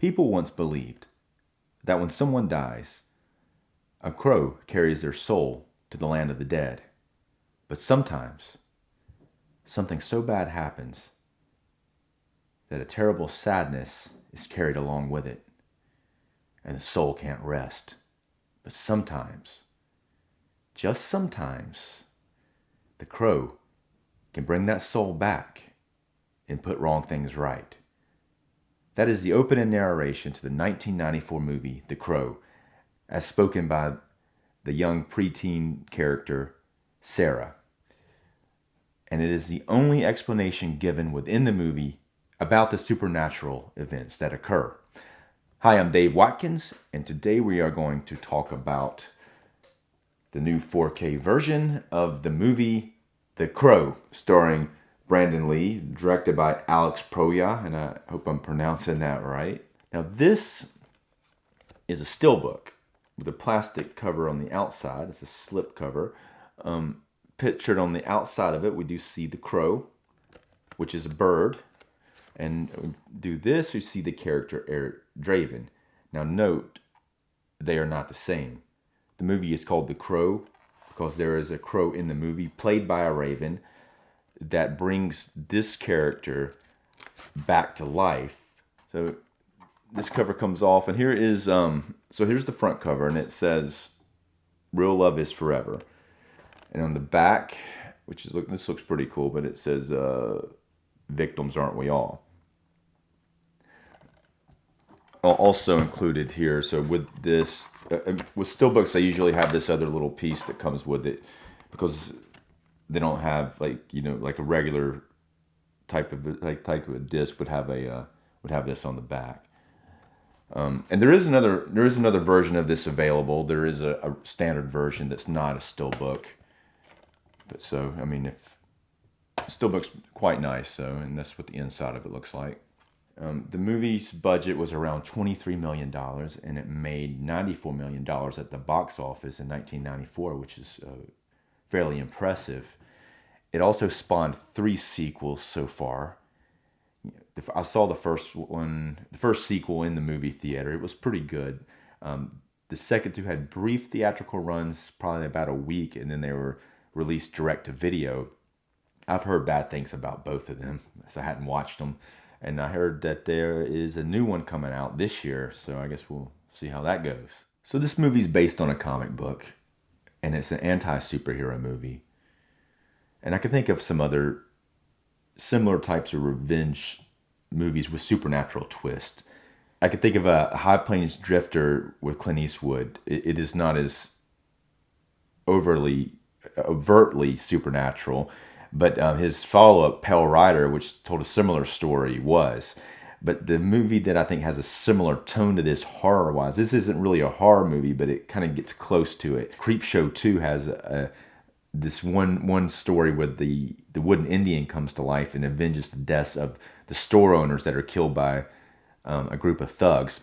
People once believed that when someone dies, a crow carries their soul to the land of the dead. But sometimes, something so bad happens that a terrible sadness is carried along with it, and the soul can't rest. But sometimes, just sometimes, the crow can bring that soul back and put wrong things right. That is the opening narration to the 1994 movie The Crow, as spoken by the young preteen character Sarah. And it is the only explanation given within the movie about the supernatural events that occur. Hi, I'm Dave Watkins, and today we are going to talk about the new 4K version of the movie The Crow, starring Brandon Lee, directed by Alex Proya, and I hope I'm pronouncing that right. Now, this is a steelbook with a plastic cover on the outside. It's a slip cover. Pictured on the outside of it, we do see the crow, which is a bird. And we do this, we see the character Eric Draven. Now, note, they are not the same. The movie is called The Crow because there is a crow in the movie played by a raven that brings this character back to life. So this cover comes off, and here is so here's the front cover, and it says "Real love is forever." And on the back, which is this looks pretty cool, but it says "Victims aren't we all?" Also included here. So with this, with steelbooks, they usually have this other little piece that comes with it because they don't have like a regular type of a disc would have this on the back. And there is another version of this available. There is a standard version that's not a steelbook. But so I mean, if steelbook's quite nice. So, and that's what the inside of it looks like. The movie's budget was around $23 million, and it made $94 million at the box office in 1994, which is fairly impressive. It also spawned 3 sequels so far. I saw the first sequel in the movie theater. It was pretty good. The second 2 had brief theatrical runs, probably about a week, and then they were released direct to video. I've heard bad things about both of them, as I hadn't watched them. And I heard that there is a new one coming out this year, so I guess we'll see how that goes. So this movie's based on a comic book, and it's an anti-superhero movie. And I can think of some other similar types of revenge movies with supernatural twist. I could think of a High Plains Drifter with Clint Eastwood. It is not as overtly supernatural, but his follow-up, Pale Rider, which told a similar story, was. But the movie that I think has a similar tone to this horror-wise, this isn't really a horror movie, but it kind of gets close to it. Creepshow 2 has this one story where the wooden Indian comes to life and avenges the deaths of the store owners that are killed by a group of thugs.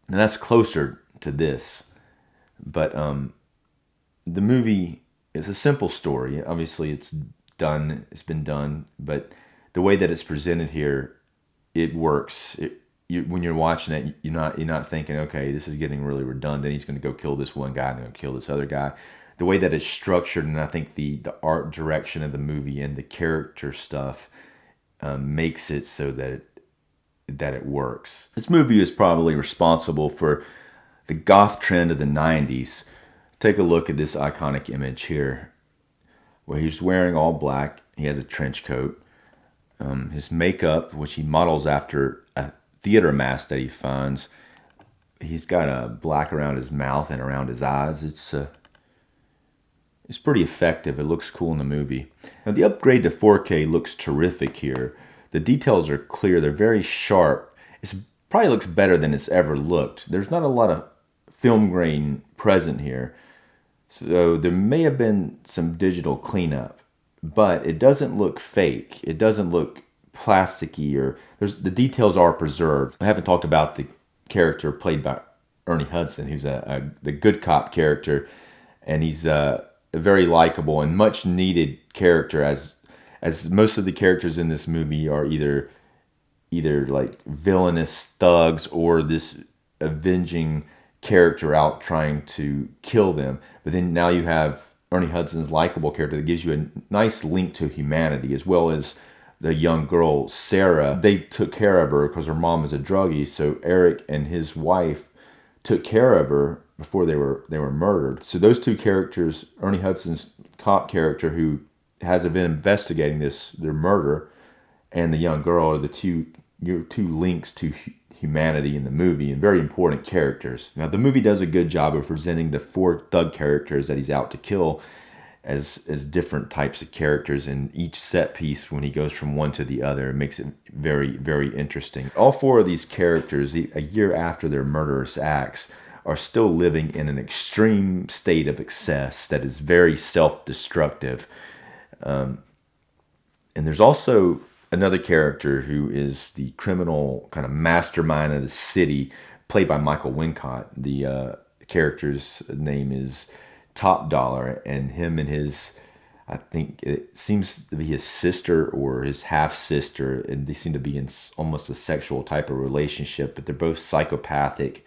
And that's closer to this. But the movie is a simple story. Obviously, it's been done, but the way that it's presented here, it works. When you're watching it, you're not thinking, okay, this is getting really redundant. He's going to go kill this one guy and then kill this other guy. The way that it's structured, and I think the art direction of the movie and the character stuff makes it so that it works. This movie is probably responsible for the goth trend of the 90s. Take a look at this iconic image here, where he's wearing all black. He has a trench coat. His makeup, which he models after a theater mask that he finds, he's got a black around his mouth and around his eyes. It's pretty effective. It looks cool in the movie. Now, the upgrade to 4K looks terrific here. The details are clear. They're very sharp. It probably looks better than it's ever looked. There's not a lot of film grain present here. So there may have been some digital cleanup, but it doesn't look fake. It doesn't look plasticky, or the details are preserved. I haven't talked about the character played by Ernie Hudson, who's the good cop character, and he's a very likable and much needed character, as most of the characters in this movie are either either like villainous thugs or this avenging character out trying to kill them. But then now you have Ernie Hudson's likable character that gives you a nice link to humanity, as well as the young girl Sarah. They took care of her because her mom is a druggie, so Eric and his wife took care of her before they were murdered. So those two characters, Ernie Hudson's cop character who has been investigating their murder, and the young girl are the two links to humanity in the movie, and very important characters. Now the movie does a good job of presenting the four thug characters that he's out to kill as different types of characters, and each set piece when he goes from one to the other, it makes it very, very interesting. All four of these characters, a year after their murderous acts, are still living in an extreme state of excess that is very self-destructive. And there's also another character who is the criminal kind of mastermind of the city, played by Michael Wincott. The character's name is Top Dollar, and him and his, I think it seems to be his sister or his half-sister, and they seem to be in almost a sexual type of relationship, but they're both psychopathic,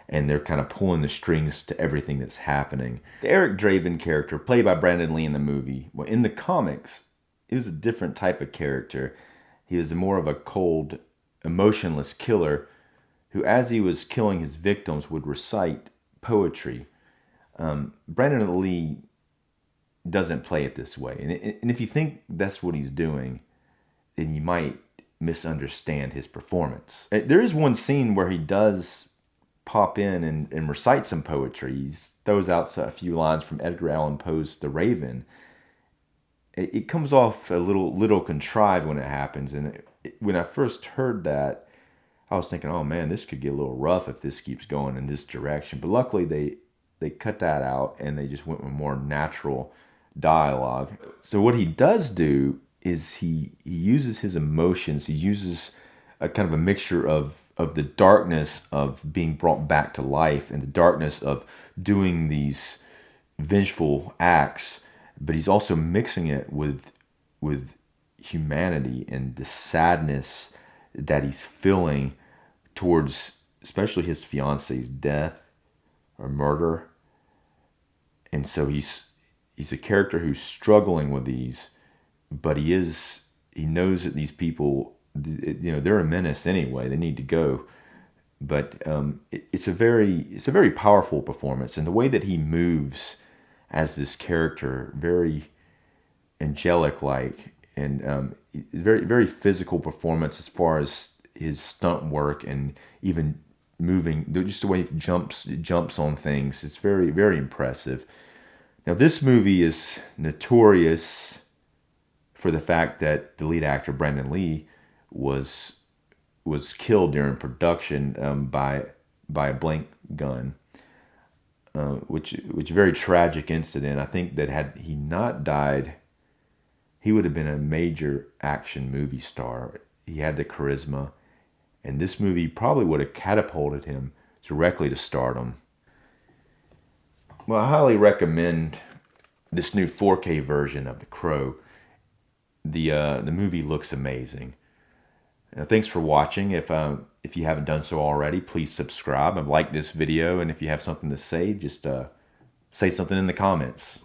and they're kind of pulling the strings to everything that's happening. The Eric Draven character, played by Brandon Lee in the movie, well, in the comics, he was a different type of character. He was more of a cold, emotionless killer who, as he was killing his victims, would recite poetry. Brandon Lee doesn't play it this way. And if you think that's what he's doing, then you might misunderstand his performance. There is one scene where he does pop in and recite some poetry. He throws out a few lines from Edgar Allan Poe's The Raven. It comes off a little contrived when it happens. And when I first heard that, I was thinking, oh man, this could get a little rough if this keeps going in this direction. But luckily they cut that out and they just went with more natural dialogue. So what he does do is he uses his emotions. He uses a kind of a mixture of the darkness of being brought back to life and the darkness of doing these vengeful acts, but he's also mixing it with humanity and the sadness that he's feeling towards especially his fiance's death or murder. And so he's a character who's struggling with these, but he knows that these people, they're a menace anyway. They need to go. But it's a very powerful performance, and the way that he moves as this character, very angelic like, and very, very physical performance as far as his stunt work and even moving, just the way he jumps on things. It's very, very impressive. Now, this movie is notorious for the fact that the lead actor, Brandon Lee, was killed during production by a blank gun, which a very tragic incident. I think that had he not died, he would have been a major action movie star. He had the charisma, and this movie probably would have catapulted him directly to stardom. Well, I highly recommend this new 4K version of The Crow. The movie looks amazing. Thanks for watching. If you haven't done so already, please subscribe and like this video. And if you have something to say, just say something in the comments.